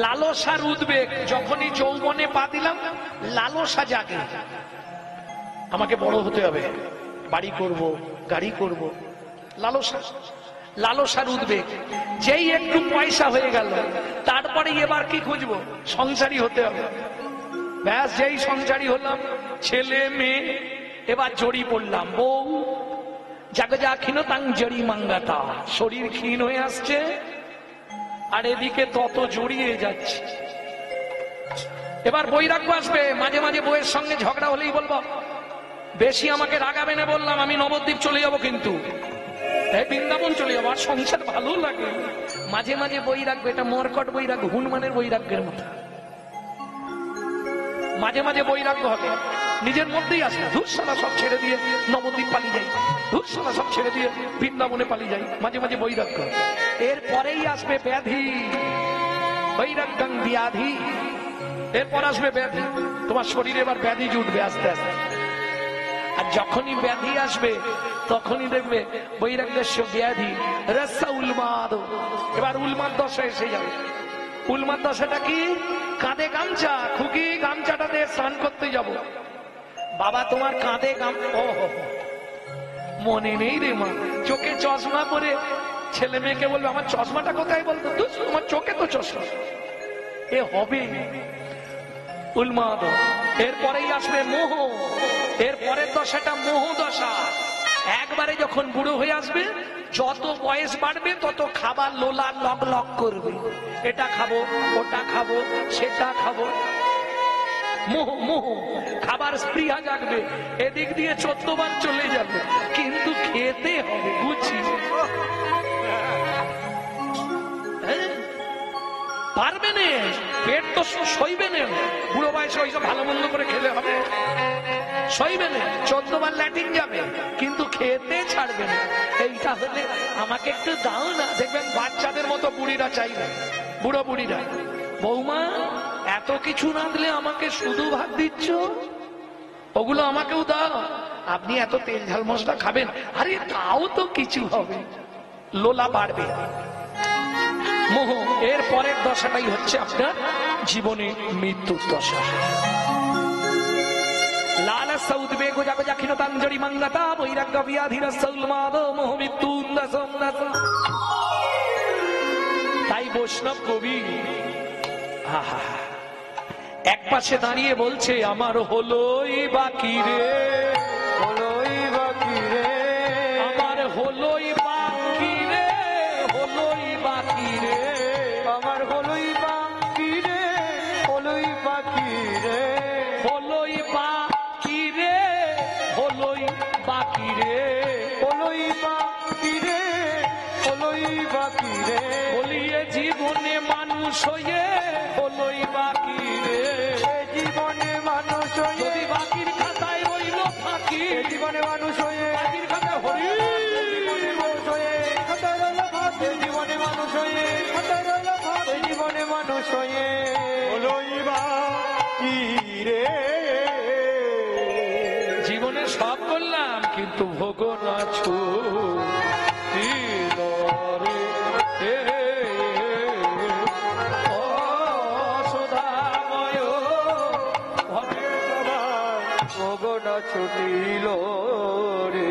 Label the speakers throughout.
Speaker 1: লালসার উদ্বেগ, যখনই যৌবনে পা দিলাম লালসা জাগে, আমাকে বড় হতে হবে, বাড়ি করব, গাড়ি করব, লালসা, লালসার উদ্বেগ। যেই একটু পয়সা হয়ে গেল তারপরে এবার কি খুঁজবো, সংসারী হতে হবে। ব্যাস, যেই সংসারী হলাম, ছেলে মেয়ে, এবার জড়ি পড়লাম, বউ জাগজা ক্ষীণতাং জড়ি মাঙ্গাতা, শরীর ক্ষীণ হয়ে আসছে আর এদিকে তত জড়িয়ে যাচ্ছে। এবার বৈরাগ্য আসবে, মাঝে মাঝে বউয়ের সঙ্গে ঝগড়া হলেই বলবো, বেশি আমাকে রাগাবে না, বললাম আমি নবদ্বীপ চলে যাবো, কিন্তু বৃন্দাবন চলে যাবো, আর সংসার ভালো লাগে। মাঝে মাঝে বৈরাগ্য, এটা মরকট বৈরাগ্য, হনুমানের বৈরাগ্যের মতো। মাঝে মাঝে বৈরাগ্য হবে, নিজের মধ্যেই আসবে, ধূসরা সব ছেড়ে দিয়ে নবদ্বীপ পালিয়ে যাই, ধূসরা সব ছেড়ে দিয়ে বৃন্দাবনে পালিয়ে যাই, মাঝে মাঝে বৈরাগ্য। এরপরেই আসবে ব্যাধি, বৈরাগ্যং ব্যাধি, এরপর আসবে ব্যাধি, তোমার শরীরে এবার ব্যাধি জুটবে আস্তে আস্তে। আর যখনই ব্যাধি আসবে তখনই দেখবে বৈরাগ্যের ব্যাধি রসা উন্মাদ, এবার উন্মাদ দশা এসে যাবে। উন্মাদ দশাটা কি? কাঁধে গামছা, খুকি গামছাটা দিয়ে স্নান করতে যাব, বাবা তোমার কাঁধে ও মনে নেই রে মা, চোখে চশমা পরে ছেলে মেয়েকে বলবে আমার চশমাটা কোথায়, বলতো তোমার চোখে তো চশমা, এ হবে উন্মাদ। এরপরেই আসবে মোহ, এরপরের দশাটা মোহ দশা। একবারে যখন বুড়ো হয়ে আসবে, যত বয়স বাড়বে তত খাবার লোলা লক লক করবে, এটা খাবো, ওটা খাবো, সেটা খাবো, মোহ মোহ, খাবার স্পৃহা জাগবে, এদিক দিয়ে 14 বার চলে যাবে, কিন্তু খেতে হবে বুঝছি, পারবে না, পেট তো সইবে না, বুড়ো বয়সে ওইসব ভালো মন্দ করে খেলে হবে, সইবে না, 14 বার ল্যাটিন যাবে, কিন্তু খেতে ছাড়বে না। এইটা হলে আমাকে একটু দাও না, দেখবেন বাচ্চাদের মতো বুড়িরা চাইবে, বুড়ো বুড়িরা, বৌমা এত কিছু না দিলে আমাকে শুধু ভাত দিচ্ছ, ওগুলো আমাকেও দাও, আপনি এত তেল ঝাল মশলা খাবেন, আরে তাও তো কিছু হবে, লোলা বাড়বে, মোহ। এর পরের দশাটাই হচ্ছে আপনার জীবনে মৃত্যুর দশা। লালসা উদ্বেগ জাগজা ক্ষীণতাং জড়ি মাঙ্গাতা, বৈরাগ্য ব্যাধি রসা উন্মাদ, মোহ মৃত্যু দশম দশা। তাই বৈষ্ণব কবি এক পাশে দাঁড়িয়ে বলছে, আমার হলোই বাকি রে, হলোই বাকি রে, আমার হলোই বাকি রে, হলোই বাকি রে, আমার হলোই বাকি রে, হলোই বাকি রে, হলোই বাকি রে, হলোই বাকি রে, হলোই বাকি রে, হলোই বাকি রে, বলিয়ে জীবনে মানুষ হয়ে হলোই বাকি রে, জীবনে মানুষ হয়ে, যদি বাকির খাতায় রইল ফাঁকি, জীবনে মানুষ হয়ে, বাকির খাতায় হরি, জীবনে মানুষ হয়ে, খাতায় রইল ফাঁকি, জীবনে মানুষ হয়ে, খাতায় রইল ফাঁকি, জীবনে মানুষ হয়ে হলোই বাকি রে। জীবনে সব করলাম কিন্তু ভোগ না ছুটিল রে।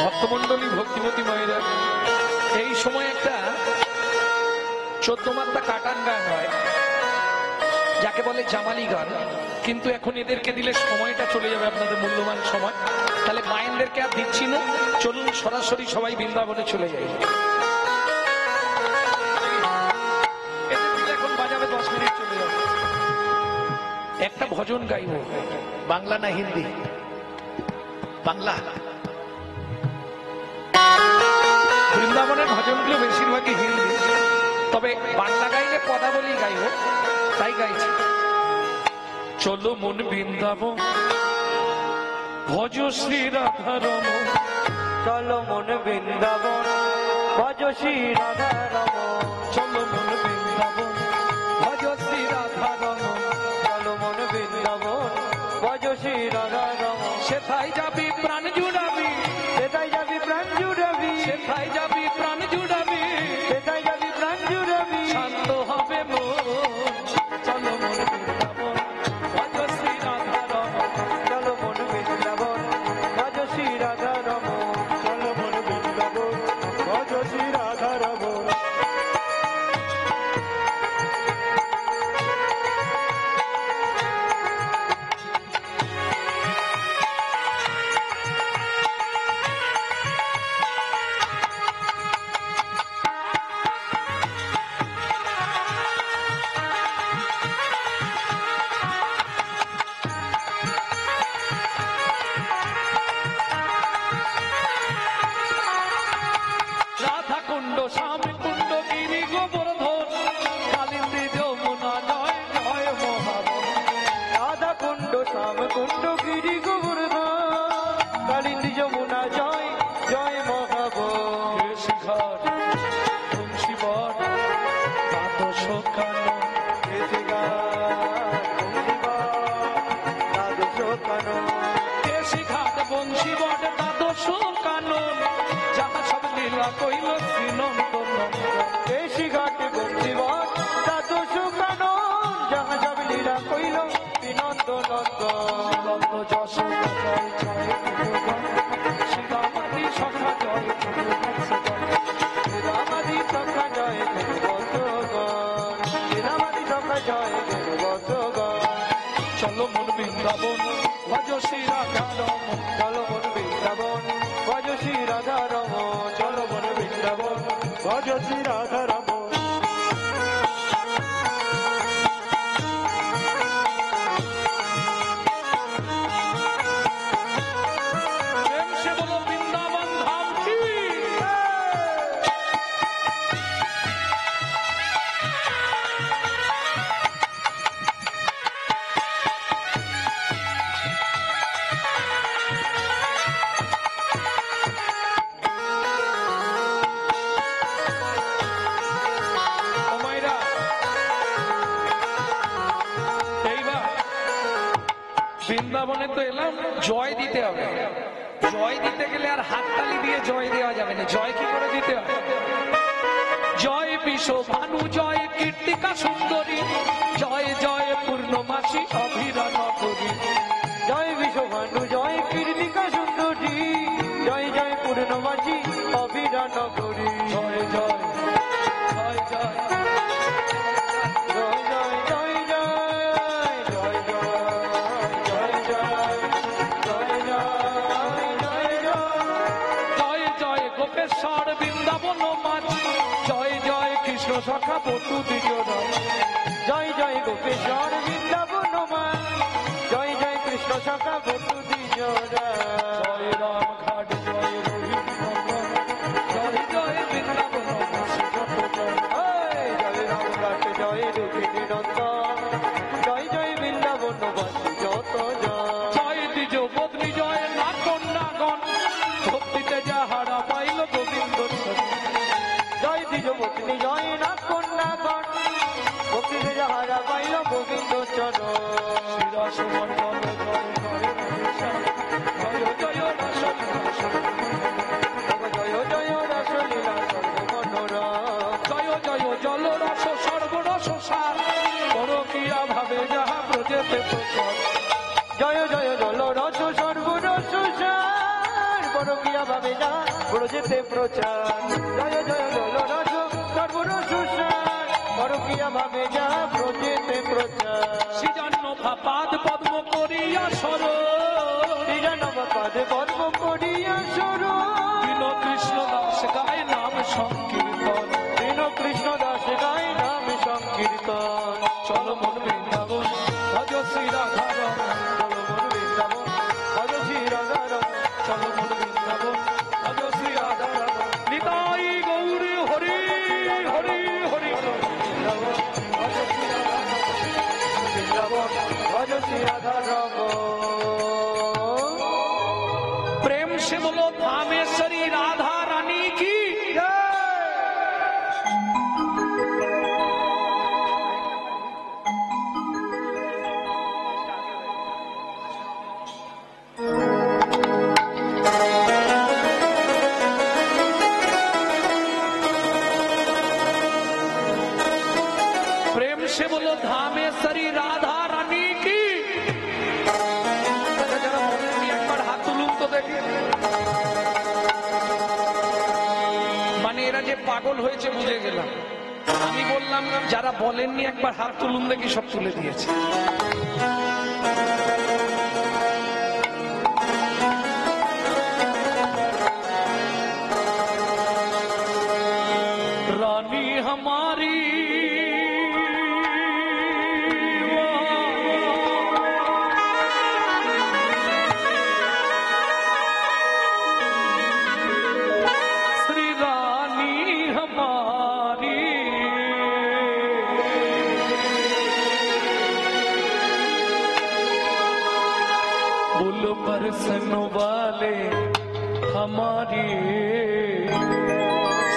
Speaker 1: ভক্তমন্ডলী, ভক্তিমতী মায়েরা, এই সময় একটা 14 মাত্রা কাটান গান হয়, যাকে বলে জামালি গান, কিন্তু এখন এদেরকে দিলে সময়টা চলে যাবে, আপনাদের মূল্যবান সময়, তাহলে মায়েদেরকে আর দিচ্ছি না, চলুন সরাসরি সবাই বৃন্দাবনে চলে যাই। এদের দিলে এখন বাজাবে 10 মিনিট চলে যাবে। একটা ভজন গাইব, বাংলা না হিন্দি? বাংলা। বৃন্দাবনের ভজনগুলো বেশিরভাগই হিন্দি, তবে বাংলা গাইলে পদাবলী গাইব, তাই গাইছি। চলো মন বৃন্দাবন ভজ শ্রী রাধারমণ,
Speaker 2: চলো মন বৃন্দাবন ভজ শ্রী রাধারমণ,
Speaker 1: চলো মন বৃন্দাবন ভজ শ্রী রাধারমণ,
Speaker 2: চলো মন বৃন্দাবন ভজ শ্রী রাধারমণ।
Speaker 1: সেথায় যাবি প্রাণ জুড়াবি,
Speaker 2: সেটাই যাবি প্রাণ জুড়াবি,
Speaker 1: সেথায় যাবি প্রাণ জুড়াবি,
Speaker 2: সেটাই যাবি প্রাণ জুড়াবি,
Speaker 1: শান্ত হবে মন। চলো মন বৃন্দাবন ভজ শ্রী রাধারমণ,
Speaker 2: চলো মন বৃন্দাবন ভজ শ্রী রাধারমণ, চলো মন বৃন্দাবন ভজ শ্রী রাধারমণ।
Speaker 1: রাধা কুণ্ড শ্যাম কুণ্ড গিরি গোবর্ধন, কালিন্দী যমুনা জয় জয় মহাবন।
Speaker 2: রাধা কুণ্ড শ্যাম কুণ্ড গিরি গোবর্ধন, কালিন্দী যমুনা জয় জয় মহাবন।
Speaker 1: শিখর তুলসীবন দ্বাদশ কানন, কেশিঘাট বংশীবট দ্বাদশ কানন, যাহা সব লীলা কইল শ্রীনন্দন।
Speaker 2: কেশিঘাট বংশীবট দ্বাদশ কানন, যাহা সব লীলা কইল বিনন্দ নন্দন।
Speaker 1: নন্দ যশোদা জয় জয় গুরুগণ, শ্রীরামাদি সখা জয় গুরুবৎসগণ।
Speaker 2: রামাদি সখা জয় গুরুবৎসগণ, রামাদি সখা জয় গুরুবৎসগণ।
Speaker 1: চলো মন বৃন্দাবন ভজ শ্রী রাধারমণ,
Speaker 2: চলো মন বৃন্দাবন ভজ শ্রী রাধারমণ, চলো মন বৃন্দাবন ভজ শ্রী রাধারমণ।
Speaker 1: প্রেম সে বলো বৃন্দাবন ধাম কি। ও মাইরা, এইবার বৃন্দাবনে তো এলাম, জয় দিতে হবে। জয় দিতে গেলে আর হাততালি দিয়ে জয় দেওয়া যাবে না। জয় কি করে দিতে হবে? জয় বিশ্ব ভানু জয় কীর্তিকা সুন্দরী, জয় জয় পূর্ণমাসী অভিরান করি।
Speaker 2: জয় বিশ্বভানু জয় কীর্তিকা সুন্দরী, জয় জয় পূর্ণমাসী অভিরান করি।
Speaker 1: জয় জয় জয় জয়
Speaker 2: জয় জয় জয় জয় জয় জয় জয় জয় জয় জয়
Speaker 1: জয় জয় গোপেশ্বর বৃন্দাবন মাঝ, জয় জয় কৃষ্ণ সখা বটু দ্বিজরাম।
Speaker 2: জয় জয় গোপেশ্বর বৃন্দাবন মা, জয় জয় কৃষ্ণ সখা বটু দ্বিজরা।
Speaker 1: জয় রাম ঘাট জয় রোহিত নন্দন, জয় জয় বৃন্দাবন
Speaker 2: জয় রামঘাট জয় রুক্মিণী নন্দন, জয় জয় বৃন্দাবন বাসী যত জন।
Speaker 1: জয় দ্বিজ পত্নী জয় না কন্যাগণ, ভক্তিতে যাহারা পাইল গোবিন্দ।
Speaker 2: জয় দ্বিজ পত্নী জয় না কন্যাগণ, ভক্তিতে যাহারা পাইল গোবিন্দ চরণ।
Speaker 1: শ্রীরস মন্ডল জয় জয় মহেশ্বর, জয় জয় রস
Speaker 2: জয় জয় রাসলীলা সর্বমনোরম,
Speaker 1: জয় জয় জল রস সর্বরস সার, পরকীয়া ভাবে যাহা ব্রজেতে প্রচার।
Speaker 2: জয় জয় জল রস সর্বরস সার, পরকীয়া ভাবে যা ব্রজেতে প্রচার। জয় জয় জল রস সর্বরস সার, পরকীয়া ভাবে যা ব্রজেতে প্রচার।
Speaker 1: সৃজন্য পাদ পদ্ম করিয়া সর,
Speaker 2: পদে কর্ম করিয়া সরো,
Speaker 1: বিন কৃষ্ণ দাস গায় নাম সংকীর্তন।
Speaker 2: দীন কৃষ্ণ দাস গায় নাম সংকীর্তন।
Speaker 1: চলো মন বৃন্দাবন ভজ শ্রী রাধা রমন
Speaker 2: চলো মন বৃন্দাবন ভজ শ্রী রাধা রমন
Speaker 1: চলো মন বৃন্দাবন ভজ শ্রী রাধা রমন নিতাই গৌরী হরি হরি হরি
Speaker 2: বৃন্দাবন ভজ শ্রী রাধা রমন বৃন্দাবন ভজ শ্রী রাধা রমন
Speaker 1: प्रेम से बोलो धामेश्वरी राधा रानी की प्रेम से बोलो धामेश्वरी राधा रानी की जरा बोलेंगे एक बार हाथ तुलूं तो देखिए মানে এরা যে পাগল হয়েছে বুঝে গেলাম আমি বললাম যারা বলেননি একবার হাত তুলুন দেখি সব তুলে দিয়েছে रानी हमारी श्री रानी हमारी बुल बरसन वाले हमारी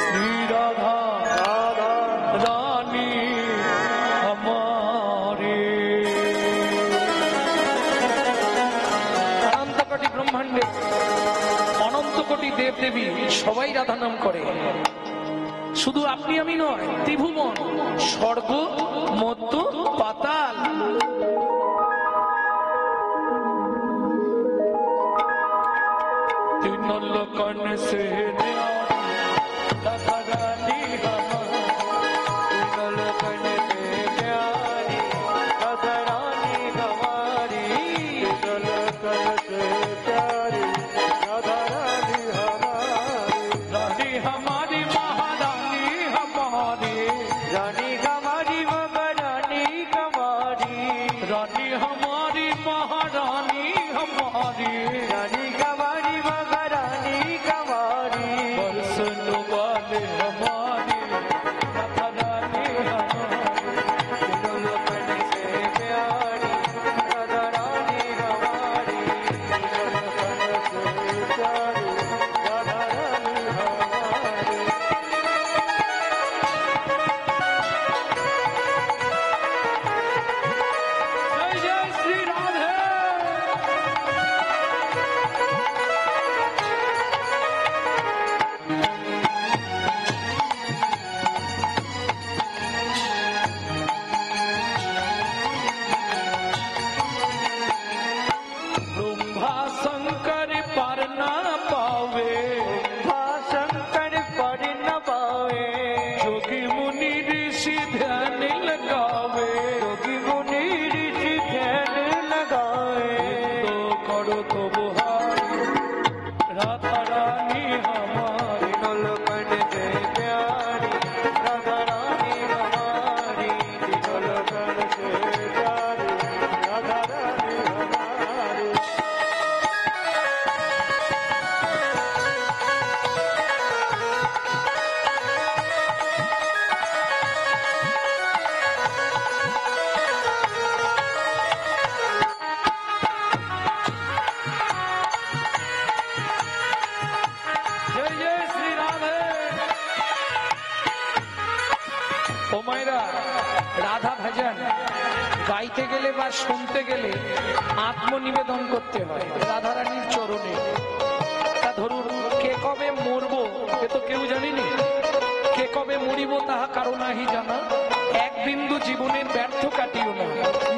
Speaker 1: श्री राधा रानी हमारी अनंत कोटि ब्रह्मांडे अनंत कोटि देव देवी সবাই রাধা নাম করে শুধু আপনি আমি নয় ত্রিভুবন স্বর্গ মধ্য পাতাল तीनों लोकन से राधा रानी हमारी
Speaker 2: तीनों लोकन से प्यारी राधा रानी हमारी तीनों लोकन से प्यारी राधा रानी हमारी
Speaker 1: रानी हमारी महारानी हमारी
Speaker 2: रानी हमारी महारानी हमारी
Speaker 1: रानी हमारी महारानी हमारी
Speaker 2: रानी हमारी महारानी हमारी
Speaker 1: बरसन वाले हमारी राधा रानी हमारी
Speaker 2: तीनों लोकन से प्यारी राधा रानी हमारी तीनों लोकन से प्यारी राधा रानी हमारी
Speaker 1: जय जय श्री राधे ब्रह्मा शंकर पर ना पावे
Speaker 2: शंकर पर न पावे
Speaker 1: जोगी मुनि ऋषि ध्यान लगावे
Speaker 2: योगी मुनि ऋषि ध्यान लगावे
Speaker 1: तो करो तो बुहारी राधा रानी हमारी
Speaker 2: तीनों लोकन से प्यारी राधा रानी हमारी तीनों लोकन से प्यारी राधा रानी हमारी
Speaker 1: जय जय श्री राधे ও মায়েরা রাধা ভজন গাইতে গেলে বা শুনতে গেলে আত্মনিবেদন করতে হয় রাধা রানীর চরণে তা ধরুন কে কবে মরবো এ তো কেউ জানিনি কে কবে মরিব তাহা কারো নাহি জানা এক বিন্দু জীবনের ব্যর্থ কাটিও না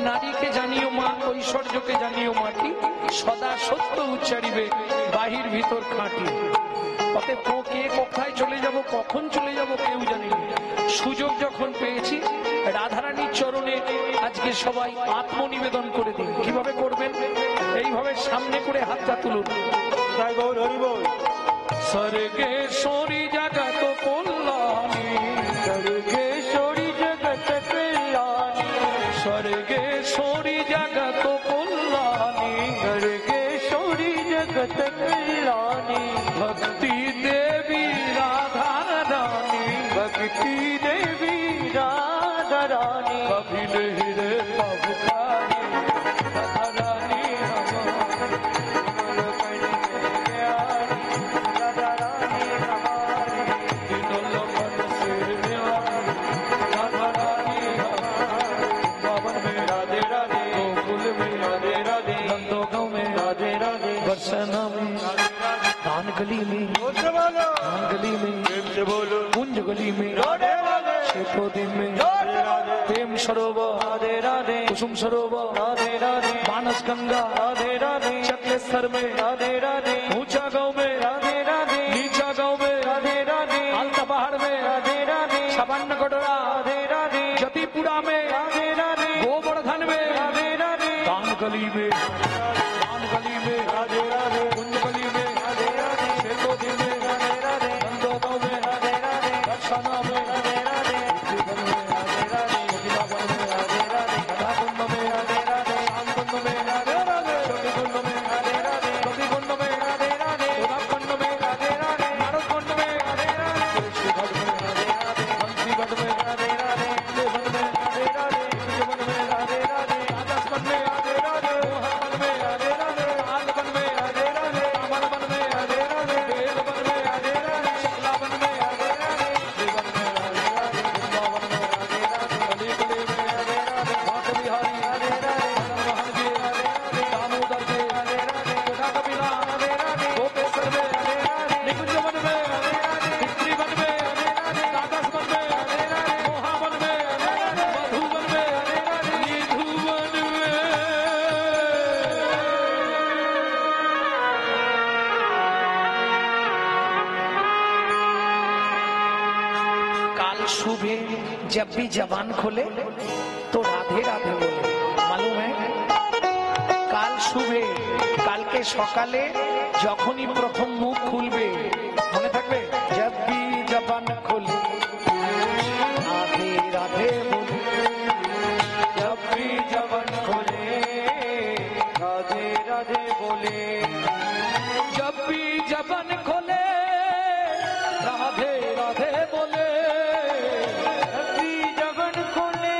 Speaker 1: নারীকে জানিও মা ঐশ্বর্যকে জানিও মাটি সদা সত্য উচ্চারিবে বাহির ভিতর খাঁটি অতএব কে কোথায় চলে যাব কখন চলে যাব কেউ জানি না সুযোগ যখন পেয়েছি রাধারানীর চরণে আজকে সবাই আত্মনিবেদন করে দিন কিভাবে করবেন এইভাবে সামনে করে হাতটা তুলুন
Speaker 2: জয় গৌর হরি বল
Speaker 1: স্বর্গেশ্বরী জগত কল্যাণী
Speaker 2: सर्गेश्वरी जगत कल्याणी
Speaker 1: स्वर्गेश्वरी जगत
Speaker 2: कल्याणी
Speaker 1: भक्ति देवी राधा रानी,
Speaker 2: भक्ति देवी राधा रानी
Speaker 1: कभी नहीं रे पुकारी राधा रानी हमारी,
Speaker 2: राधा रानी हमारी
Speaker 1: तीनों लोगों से न्यारी राधा रानी हमारी, बावन में
Speaker 2: राधे राधे
Speaker 1: गोकुल में
Speaker 2: राधे राधे
Speaker 1: नंदोगांव में
Speaker 2: राधे राधे
Speaker 1: बरसाना में धान गली में
Speaker 2: बोलो
Speaker 1: धान गली में
Speaker 2: प्रेम से बोलो
Speaker 1: कुंज गली में
Speaker 2: राधे राधे
Speaker 1: शेषोदिन में
Speaker 2: राधे राधे
Speaker 1: प्रेम सरोवर
Speaker 2: राधे राधे
Speaker 1: कुसुम सरोवर
Speaker 2: राधे राधे
Speaker 1: मानस गंगा
Speaker 2: राधे राधे
Speaker 1: चक्लेश्वर में
Speaker 2: राधे राधे
Speaker 1: ऊंचा गांव में
Speaker 2: राधे राधे
Speaker 1: नीचा गांव में
Speaker 2: राधे राधे
Speaker 1: आलता पहाड़ में
Speaker 2: राधे राधे
Speaker 1: छपन्न कटोरा
Speaker 2: राधे राधे
Speaker 1: जतीपुरा में
Speaker 2: राधे राधे
Speaker 1: गोवर्धन में
Speaker 2: राधे राधे
Speaker 1: दान गली में
Speaker 2: राधे राधे
Speaker 1: कुंज गली में
Speaker 2: राधे राधे
Speaker 1: शेषोदिन में
Speaker 2: राधे राधे
Speaker 1: नंदोगांव में
Speaker 2: राधे राधे
Speaker 1: बरसाना में
Speaker 2: राधे राधे राधे राधे
Speaker 1: वृंदावन में
Speaker 2: राधे राधे
Speaker 1: राधाकुंड में
Speaker 2: राधे राधे
Speaker 1: श्यामकुंड में
Speaker 2: राधे राधे
Speaker 1: छोटीकुंड में
Speaker 2: राधे राधे
Speaker 1: कपिकुंड में
Speaker 2: राधे राधे
Speaker 1: उदाकुंड में
Speaker 2: राधे राधे
Speaker 1: नारदकुंड में
Speaker 2: राधे राधे
Speaker 1: तुलसीगढ़ में बंसीगढ़ में
Speaker 2: राधे राधे
Speaker 1: देवन में
Speaker 2: राधे राधे
Speaker 1: जीवन में
Speaker 2: राधे राधे
Speaker 1: राजस्थान में
Speaker 2: राधे राधे
Speaker 1: मोहन में
Speaker 2: राधे राधे
Speaker 1: आलवन में
Speaker 2: राधे राधे
Speaker 1: कामनवन में
Speaker 2: राधे राधे
Speaker 1: बेलवन में
Speaker 2: राधे राधे
Speaker 1: शकलावन में
Speaker 2: राधे राधे
Speaker 1: जीवन में वृंदावन में
Speaker 2: राधे राधे
Speaker 1: गली गली में
Speaker 2: राधे राधे
Speaker 1: भाट बिहारी
Speaker 2: राधे राधे
Speaker 1: मोहन जी दामोदर जी
Speaker 2: राधे राधे
Speaker 1: गोदा कबीरा
Speaker 2: राधे राधे
Speaker 1: गोपेश्वर में
Speaker 2: राधे राधे
Speaker 1: निकुंजवन में भित्रीवन में कादसवन में मोहावन में मधुवन में निधुवन में। काल सुबह जब भी जबान खोले तो राधे राधे बोले, मालूम है? কাল শুভে কালকে সকালে যখনই প্রথম মুখ খুলবে মনে থাকবে জব্বি জবান খুলে রাধে রাধে বলে,
Speaker 2: जब्बी जबन खोले राधे राधे बोले
Speaker 1: জব্বি জবান খোলে রাধে রাধে বলে,
Speaker 2: जब्बी जबन खोले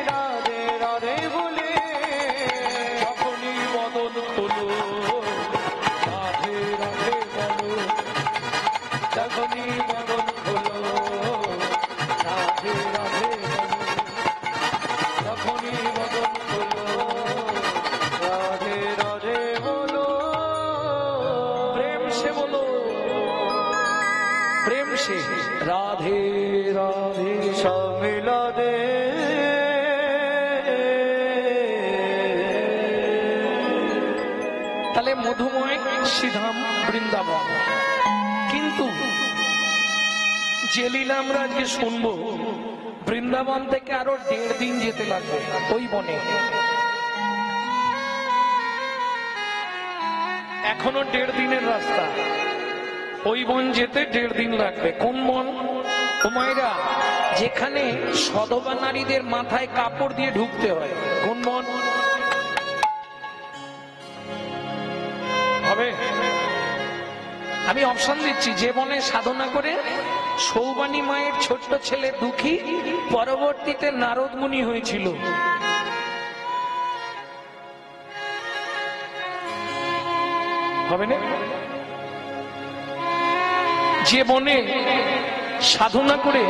Speaker 2: राधे राधे बोले
Speaker 1: যখনই বদন খোলো রাধে রাধে বলো, যখনই বদন খোলো রাধে রাধে বলো, যখনই বদন খোলো
Speaker 2: राधे राधे बोलो
Speaker 1: प्रेम से बोलो, प्रेम से राधे राधे।
Speaker 2: सब मिला दे
Speaker 1: তাহলে মধুময় শ্রীধাম বৃন্দাবন, কিন্তু যে লীলা আমরা আজকে শুনবো বৃন্দাবন থেকে আরো 1.5 দিন যেতে লাগবে ওই বনে, এখনো 1.5 দিনের রাস্তা, ওই বন যেতে 1.5 দিন লাগবে। কোন বন? তোমায়রা যেখানে সধবা নারীদের মাথায় কাপড় দিয়ে ঢুকতে হয়, কোন বন হবে? আমি অপশন দিচ্ছি, যে বনে সাধনা করে সৌবানী মায়ের ছোট্ট ছেলে দুঃখী পরবর্তীতে নারদ মুনি হয়েছিল, হবে না? যে বনে সাধনা করে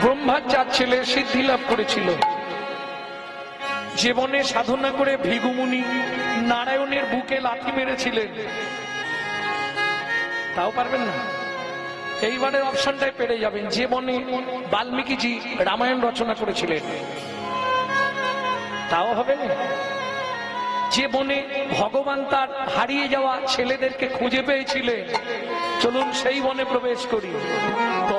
Speaker 1: ব্রহ্মার 4 ছেলে সিদ্ধি লাভ করেছিল, যে বনে সাধনা করে ভৃগুমুনি নারায়ণের বুকে লাথি মেরেছিলেন, তাও পারবেন না? এইবারের অপশনটাই পেরে যাবেন, যে বনে বাল্মীকিজি রামায়ণ রচনা করেছিলেন, তাও হবে না? যে বনে ভগবান তার হারিয়ে যাওয়া ছেলেদেরকে খুঁজে পেয়েছিলেন, চলুন সেই বনে প্রবেশ করি, তো